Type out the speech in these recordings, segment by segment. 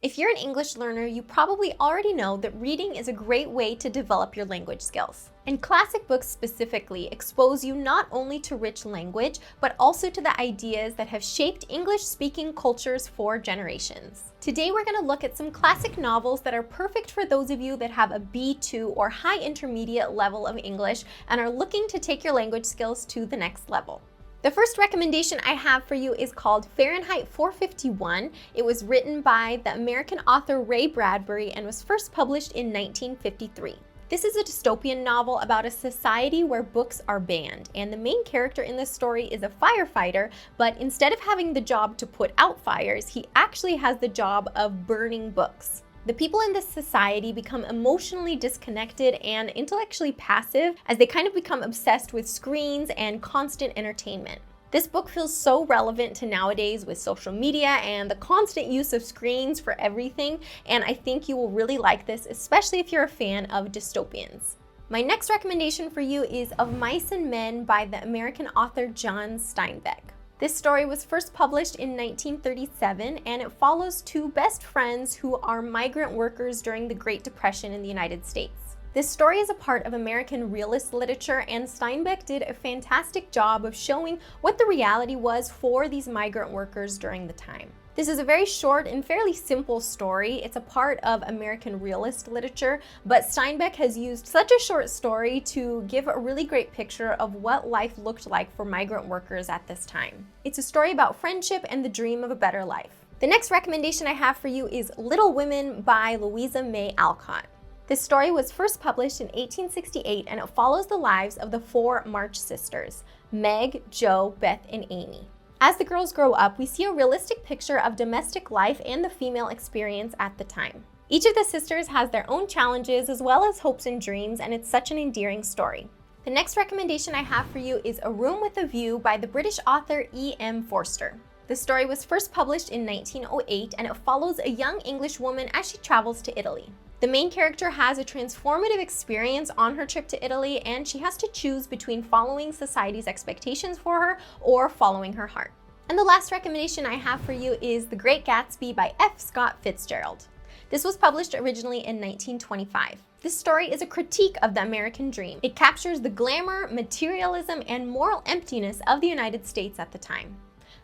If you're an English learner, you probably already know that reading is a great way to develop your language skills. And classic books specifically expose you not only to rich language, but also to the ideas that have shaped English-speaking cultures for generations. Today we're going to look at some classic novels that are perfect for those of you that have a B2 or high intermediate level of English and are looking to take your language skills to the next level. The first recommendation I have for you is called Fahrenheit 451. It was written by the American author Ray Bradbury and was first published in 1953. This is a dystopian novel about a society where books are banned, and the main character in this story is a firefighter, but instead of having the job to put out fires, he actually has the job of burning books. The people in this society become emotionally disconnected and intellectually passive as they kind of become obsessed with screens and constant entertainment. This book feels so relevant to nowadays with social media and the constant use of screens for everything, and I think you will really like this, especially if you're a fan of dystopians. My next recommendation for you is Of Mice and Men by the American author John Steinbeck. This story was first published in 1937, and it follows two best friends who are migrant workers during the Great Depression in the United States. This story is a part of American realist literature, and Steinbeck did a fantastic job of showing what the reality was for these migrant workers during the time. This is a very short and fairly simple story. It's a part of American realist literature, but Steinbeck has used such a short story to give a really great picture of what life looked like for migrant workers at this time. It's a story about friendship and the dream of a better life. The next recommendation I have for you is Little Women by Louisa May Alcott. This story was first published in 1868, and it follows the lives of the four March sisters, Meg, Jo, Beth, and Amy. As the girls grow up, we see a realistic picture of domestic life and the female experience at the time. Each of the sisters has their own challenges as well as hopes and dreams, and it's such an endearing story. The next recommendation I have for you is A Room with a View by the British author E.M. Forster. The story was first published in 1908, and it follows a young English woman as she travels to Italy. The main character has a transformative experience on her trip to Italy, and she has to choose between following society's expectations for her or following her heart. And the last recommendation I have for you is The Great Gatsby by F. Scott Fitzgerald. This was published originally in 1925. This story is a critique of the American dream. It captures the glamour, materialism, and moral emptiness of the United States at the time.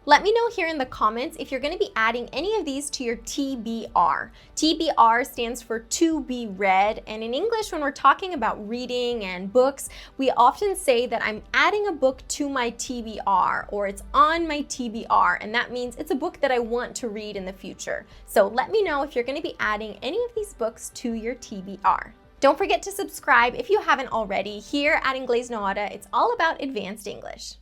Let me know here in the comments if you're going to be adding any of these to your TBR. TBR stands for to be read, and in English, when we're talking about reading and books, we often say that I'm adding a book to my TBR, or it's on my TBR, and that means it's a book that I want to read in the future. So let me know if you're going to be adding any of these books to your TBR. Don't forget to subscribe if you haven't already. Here at Inglés No Hora, it's all about advanced English.